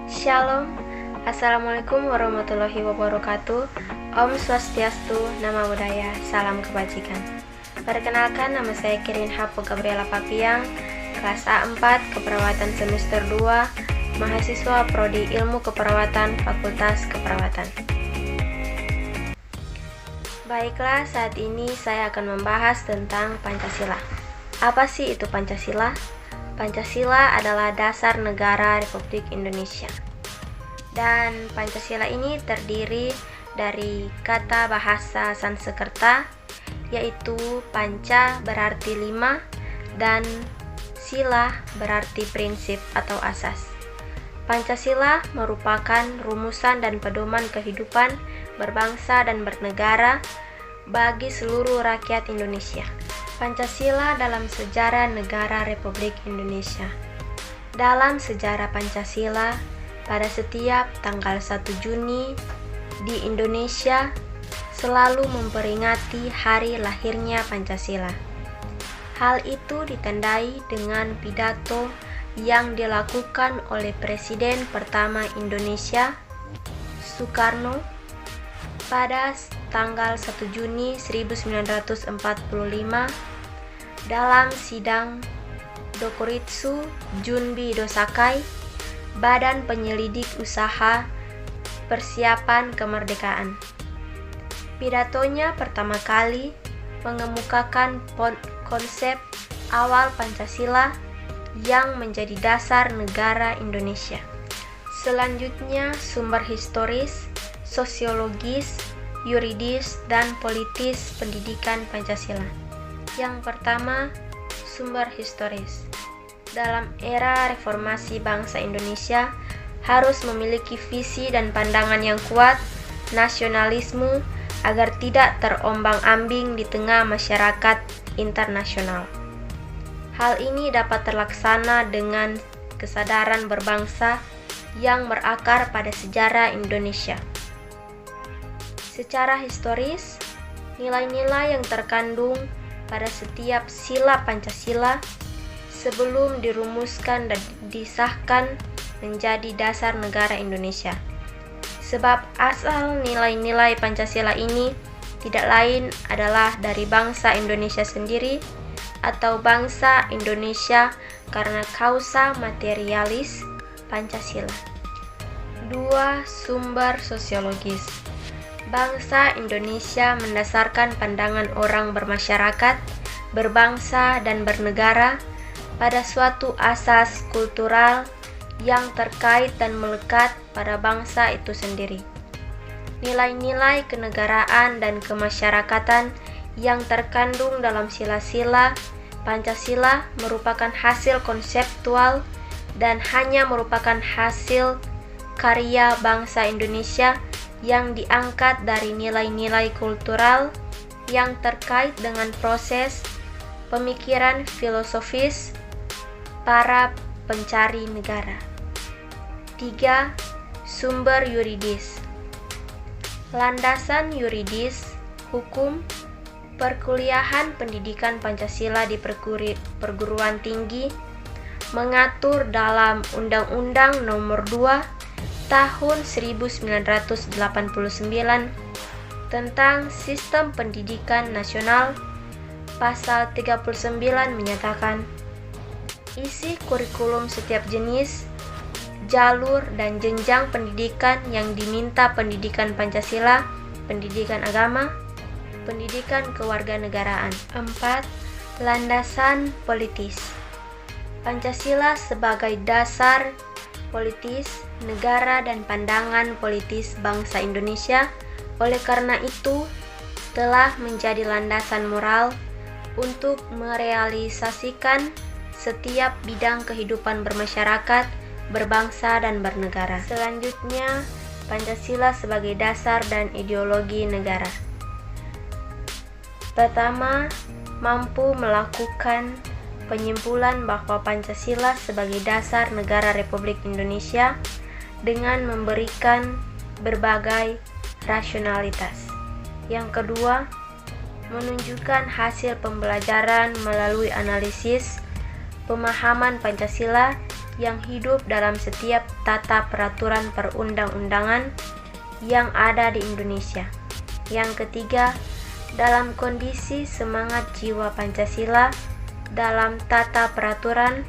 Shalom, Assalamualaikum warahmatullahi wabarakatuh. Om Swastiastu, Nama Budaya, Salam Kebajikan. Perkenalkan, nama saya Kirin Hapo Gabriela Papiang, kelas A4, Keperawatan semester 2, mahasiswa Prodi Ilmu Keperawatan, Fakultas Keperawatan. Baiklah, saat ini saya akan membahas tentang Pancasila. Apa sih itu Pancasila? Pancasila adalah dasar negara Republik Indonesia. Dan Pancasila ini terdiri dari kata bahasa Sanskerta, yaitu panca berarti 5 dan sila berarti prinsip atau asas. Pancasila merupakan rumusan dan pedoman kehidupan berbangsa dan bernegara bagi seluruh rakyat Indonesia. Pancasila dalam sejarah negara Republik Indonesia. Dalam sejarah Pancasila, pada setiap tanggal 1 Juni di Indonesia selalu memperingati hari lahirnya Pancasila. Hal itu ditandai dengan pidato yang dilakukan oleh Presiden pertama Indonesia, Soekarno, pada tanggal 1 Juni 1945 dalam sidang Dokuritsu Junbi Dosakai, Badan Penyelidik Usaha Persiapan Kemerdekaan. Pidatonya pertama kali mengemukakan konsep awal Pancasila yang menjadi dasar negara Indonesia. Selanjutnya, sumber historis, sosiologis, yuridis, dan politis pendidikan Pancasila. Yang pertama, sumber historis. Dalam era reformasi bangsa Indonesia harus memiliki visi dan pandangan yang kuat, nasionalisme, agar tidak terombang-ambing di tengah masyarakat internasional. Hal ini dapat terlaksana dengan kesadaran berbangsa yang berakar pada sejarah Indonesia. Secara historis, nilai-nilai yang terkandung pada setiap sila Pancasila sebelum dirumuskan dan disahkan menjadi dasar negara Indonesia. Sebab asal nilai-nilai Pancasila ini tidak lain adalah dari bangsa Indonesia sendiri atau bangsa Indonesia karena kausa materialis Pancasila. 2. Sumber sosiologis. Bangsa Indonesia mendasarkan pandangan orang bermasyarakat, berbangsa, dan bernegara pada suatu asas kultural yang terkait dan melekat pada bangsa itu sendiri. Nilai-nilai kenegaraan dan kemasyarakatan yang terkandung dalam sila-sila Pancasila merupakan hasil konseptual dan hanya merupakan hasil karya bangsa Indonesia yang diangkat dari nilai-nilai kultural yang terkait dengan proses pemikiran filosofis para pencari negara. 3. Sumber yuridis. Landasan yuridis, hukum, perkuliahan pendidikan Pancasila di perguruan tinggi mengatur dalam Undang-Undang Nomor 2 Tahun 1989 tentang Sistem Pendidikan Nasional. Pasal 39 menyatakan isi kurikulum setiap jenis, jalur, dan jenjang pendidikan yang diminta pendidikan Pancasila, pendidikan agama, pendidikan kewarganegaraan. 4. Landasan politis. Pancasila sebagai dasar politis negara dan pandangan politis bangsa Indonesia, oleh karena itu telah menjadi landasan moral untuk merealisasikan setiap bidang kehidupan bermasyarakat, berbangsa, dan bernegara. Selanjutnya, Pancasila sebagai dasar dan ideologi negara. Pertama, mampu melakukan penyimpulan bahwa Pancasila sebagai dasar negara Republik Indonesia dengan memberikan berbagai rasionalitas. Yang kedua, menunjukkan hasil pembelajaran melalui analisis pemahaman Pancasila yang hidup dalam setiap tata peraturan perundang-undangan yang ada di Indonesia. Yang ketiga, dalam kondisi semangat jiwa Pancasila dalam tata peraturan,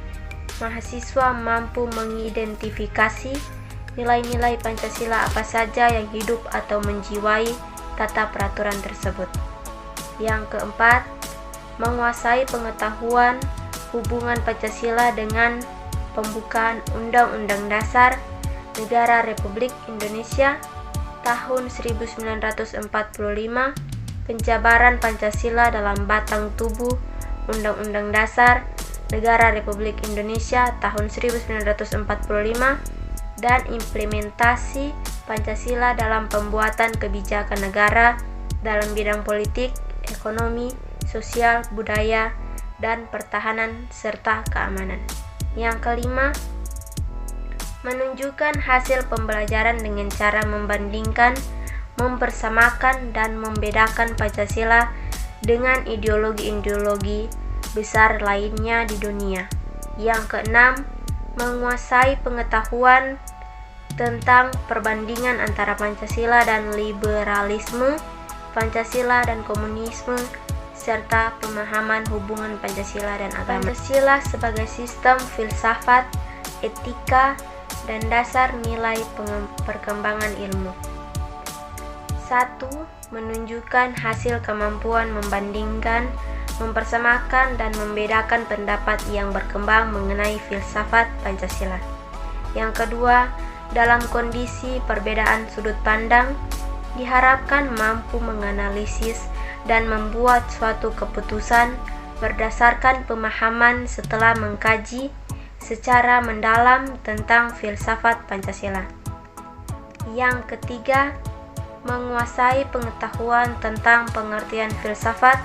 mahasiswa mampu mengidentifikasi nilai-nilai Pancasila apa saja yang hidup atau menjiwai tata peraturan tersebut. Yang keempat, menguasai pengetahuan hubungan Pancasila dengan pembukaan Undang-Undang Dasar Negara Republik Indonesia tahun 1945, penjabaran Pancasila dalam batang tubuh Undang-Undang Dasar Negara Republik Indonesia tahun 1945, dan implementasi Pancasila dalam pembuatan kebijakan negara dalam bidang politik, ekonomi, sosial, budaya, dan pertahanan serta keamanan. Yang kelima, menunjukkan hasil pembelajaran dengan cara membandingkan, mempersamakan, dan membedakan Pancasila dengan ideologi-ideologi besar lainnya di dunia. Yang keenam, menguasai pengetahuan tentang perbandingan antara Pancasila dan liberalisme, Pancasila dan komunisme, serta pemahaman hubungan Pancasila dan agama. Pancasila sebagai sistem filsafat, etika, dan dasar nilai perkembangan ilmu. 1. Menunjukkan hasil kemampuan membandingkan, mempersamakan, dan membedakan pendapat yang berkembang mengenai filsafat Pancasila. Yang kedua, dalam kondisi perbedaan sudut pandang, diharapkan mampu menganalisis dan membuat suatu keputusan berdasarkan pemahaman setelah mengkaji secara mendalam tentang filsafat Pancasila. Yang ketiga, menguasai pengetahuan tentang pengertian filsafat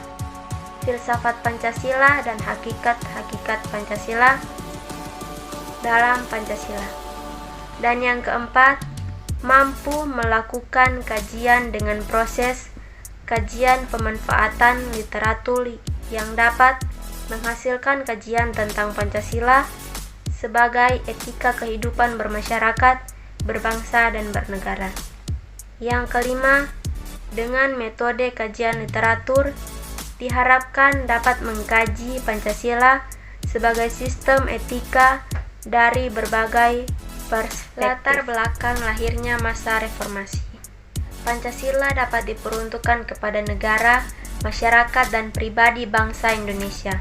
Pancasila dan hakikat-hakikat Pancasila dalam Pancasila. Dan yang keempat, mampu melakukan kajian dengan proses kajian pemanfaatan literatur yang dapat menghasilkan kajian tentang Pancasila sebagai etika kehidupan bermasyarakat, berbangsa, dan bernegara. Yang kelima, dengan metode kajian literatur diharapkan dapat mengkaji Pancasila sebagai sistem etika dari berbagai perspektif. Latar belakang lahirnya masa reformasi. Pancasila dapat diperuntukkan kepada negara, masyarakat, dan pribadi bangsa Indonesia.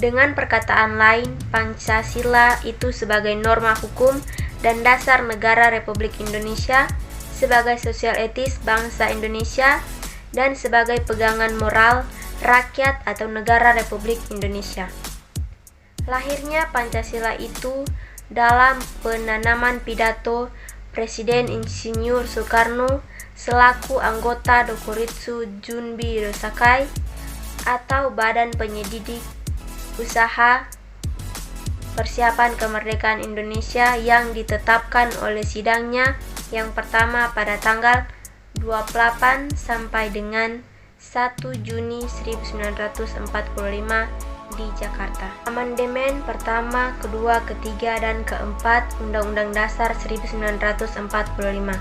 Dengan perkataan lain, Pancasila itu sebagai norma hukum dan dasar negara Republik Indonesia, sebagai sosial etis bangsa Indonesia, dan sebagai pegangan moral rakyat atau negara Republik Indonesia. Lahirnya Pancasila itu dalam penanaman pidato Presiden Insinyur Soekarno selaku anggota Dokuritsu Junbi Dosakai atau Badan Penyelidik Usaha Persiapan Kemerdekaan Indonesia yang ditetapkan oleh sidangnya yang pertama pada tanggal 28 sampai dengan 1 Juni 1945 di Jakarta. Amandemen pertama, kedua, ketiga, dan keempat Undang-Undang Dasar 1945.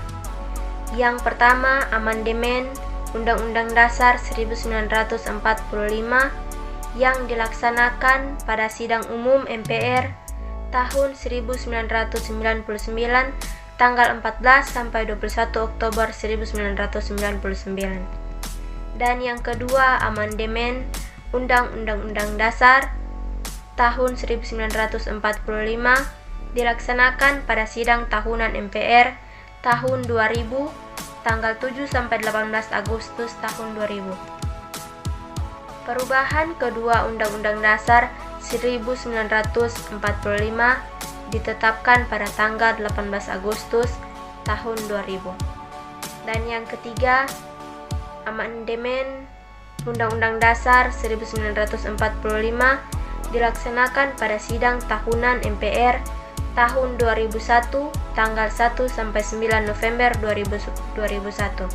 Yang pertama, amandemen Undang-Undang Dasar 1945 yang dilaksanakan pada Sidang Umum MPR tahun 1999 tanggal 14 sampai 21 Oktober 1999. Dan yang kedua, amandemen Undang-Undang Dasar tahun 1945 dilaksanakan pada Sidang Tahunan MPR tahun 2000 tanggal 7 sampai 18 Agustus tahun 2000. Perubahan kedua Undang-Undang Dasar 1945 ditetapkan pada tanggal 18 Agustus tahun 2000. Dan yang ketiga, amandemen Undang-Undang Dasar 1945 dilaksanakan pada Sidang Tahunan MPR tahun 2001 tanggal 1 sampai 9 November 2001.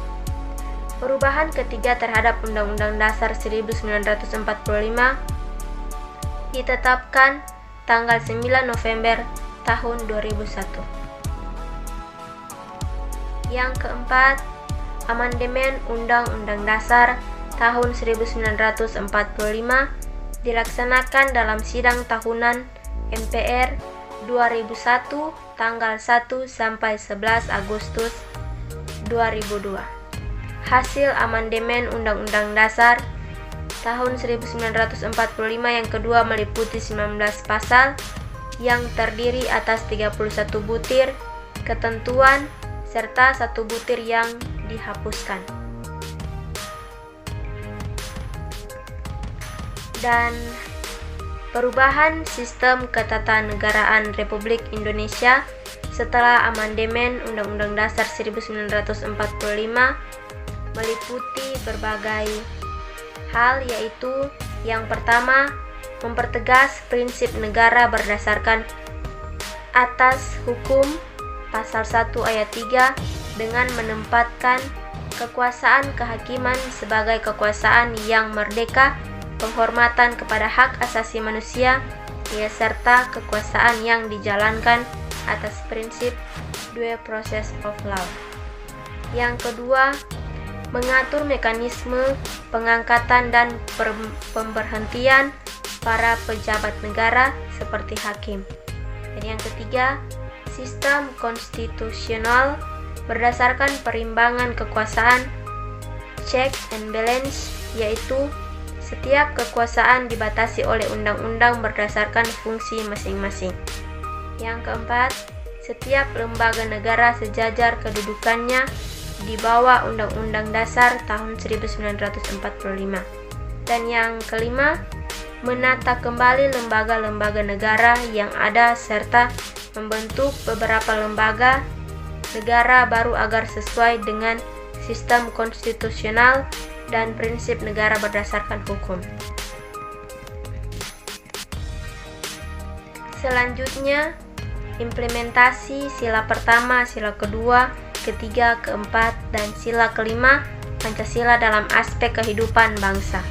Perubahan ketiga terhadap Undang-Undang Dasar 1945 ditetapkan tanggal 9 November tahun 2001. Yang keempat, Amandemen Undang-Undang Dasar tahun 1945 dilaksanakan dalam sidang tahunan MPR 2001 tanggal 1 sampai 11 Agustus 2002. Hasil amandemen Undang-Undang Dasar tahun 1945 yang kedua meliputi 19 pasal yang terdiri atas 31 butir ketentuan serta 1 butir yang dihapuskan. Dan perubahan sistem ketatanegaraan Republik Indonesia setelah amandemen Undang-Undang Dasar 1945 meliputi berbagai hal, yaitu yang pertama, mempertegas prinsip negara berdasarkan atas hukum pasal 1 ayat 3 dengan menempatkan kekuasaan kehakiman sebagai kekuasaan yang merdeka, penghormatan kepada hak asasi manusia, serta kekuasaan yang dijalankan atas prinsip due process of law. Yang kedua, mengatur mekanisme pengangkatan dan pemberhentian para pejabat negara seperti hakim. Dan yang ketiga, sistem konstitusional berdasarkan perimbangan kekuasaan, check and balance, yaitu setiap kekuasaan dibatasi oleh undang-undang berdasarkan fungsi masing-masing. Yang keempat, setiap lembaga negara sejajar kedudukannya di bawah Undang-Undang Dasar tahun 1945. Dan yang kelima, menata kembali lembaga-lembaga negara yang ada serta membentuk beberapa lembaga negara baru agar sesuai dengan sistem konstitusional dan prinsip negara berdasarkan hukum. Selanjutnya, implementasi sila pertama, sila kedua, ketiga, keempat, dan sila kelima Pancasila dalam aspek kehidupan bangsa.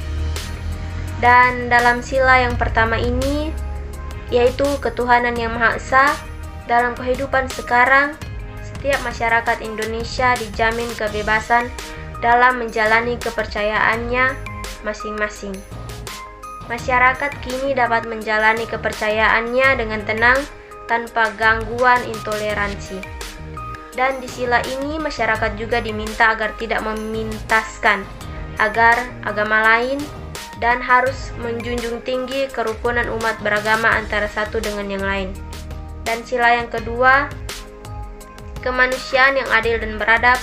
Dan dalam sila yang pertama ini, yaitu ketuhanan yang Maha Esa, dalam kehidupan sekarang, setiap masyarakat Indonesia dijamin kebebasan dalam menjalani kepercayaannya masing-masing. Masyarakat kini dapat menjalani kepercayaannya dengan tenang tanpa gangguan intoleransi. Dan di sila ini masyarakat juga diminta agar tidak memintaskan agar agama lain dan harus menjunjung tinggi kerukunan umat beragama antara satu dengan yang lain. Dan sila yang kedua, kemanusiaan yang adil dan beradab.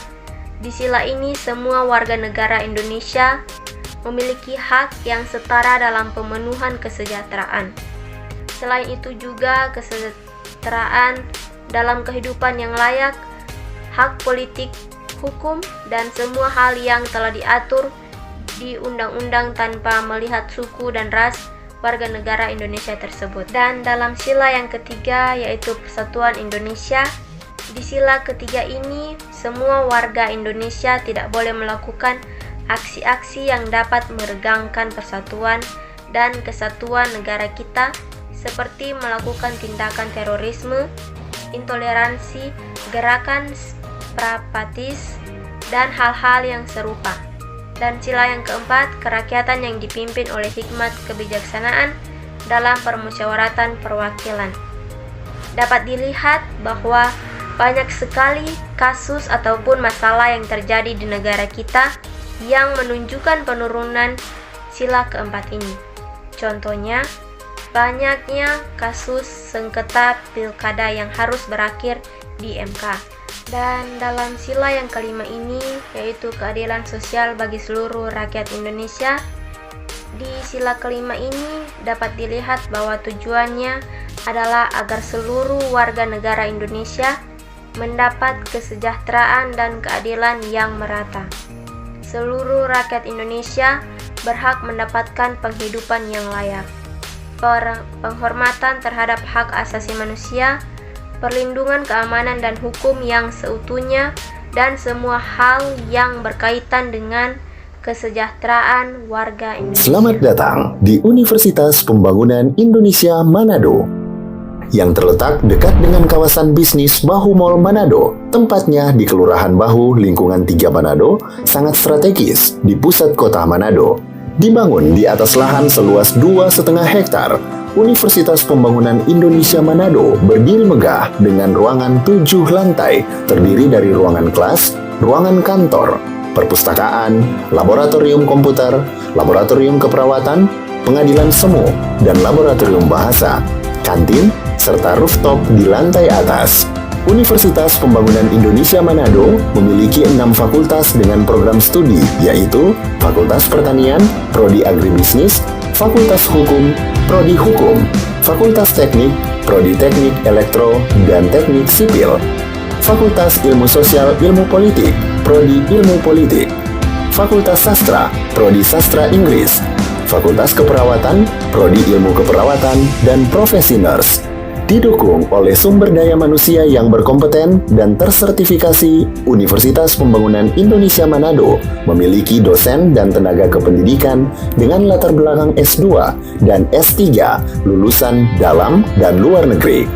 Di sila ini semua warga negara Indonesia memiliki hak yang setara dalam pemenuhan kesejahteraan. Selain itu juga kesejahteraan dalam kehidupan yang layak, hak politik, hukum, dan semua hal yang telah diatur di undang-undang tanpa melihat suku dan ras warga negara Indonesia tersebut. Dan dalam sila yang ketiga, yaitu Persatuan Indonesia, di sila ketiga ini semua warga Indonesia tidak boleh melakukan aksi-aksi yang dapat meregangkan persatuan dan kesatuan negara kita, seperti melakukan tindakan terorisme, intoleransi, gerakan separatis, dan hal-hal yang serupa. Dan sila yang keempat, kerakyatan yang dipimpin oleh hikmat kebijaksanaan dalam permusyawaratan perwakilan. Dapat dilihat bahwa banyak sekali kasus ataupun masalah yang terjadi di negara kita yang menunjukkan penurunan sila keempat ini. Contohnya, banyaknya kasus sengketa pilkada yang harus berakhir di MK. Dan dalam sila yang kelima ini, yaitu keadilan sosial bagi seluruh rakyat Indonesia, di sila kelima ini dapat dilihat bahwa tujuannya adalah agar seluruh warga negara Indonesia mendapat kesejahteraan dan keadilan yang merata. Seluruh rakyat Indonesia berhak mendapatkan penghidupan yang layak, penghormatan terhadap hak asasi manusia, perlindungan keamanan dan hukum yang seutuhnya, dan semua hal yang berkaitan dengan kesejahteraan warga Indonesia. Selamat datang di Universitas Pembangunan Indonesia Manado. yang terletak dekat dengan kawasan bisnis Bahu Mall Manado. Tempatnya di Kelurahan Bahu, Lingkungan 3 Manado, sangat strategis di pusat kota Manado. Dibangun di atas lahan seluas 2,5 hektar, Universitas Pembangunan Indonesia Manado berdiri megah dengan ruangan 7 lantai, terdiri dari ruangan kelas, ruangan kantor, perpustakaan, laboratorium komputer, laboratorium keperawatan, pengadilan semu, dan laboratorium bahasa, kantin, serta rooftop di lantai atas. Universitas Pembangunan Indonesia Manado memiliki 6 fakultas dengan program studi, yaitu Fakultas Pertanian, Prodi Agribisnis, Fakultas Hukum, Prodi Hukum, Fakultas Teknik, Prodi Teknik Elektro dan Teknik Sipil, Fakultas Ilmu Sosial Ilmu Politik, Prodi Ilmu Politik, Fakultas Sastra, Prodi Sastra Inggris, Fakultas Keperawatan, Prodi Ilmu Keperawatan, dan Profesi Nurse. Didukung oleh sumber daya manusia yang berkompeten dan tersertifikasi, Universitas Pembangunan Indonesia Manado memiliki dosen dan tenaga kependidikan dengan latar belakang S2 dan S3 lulusan dalam dan luar negeri.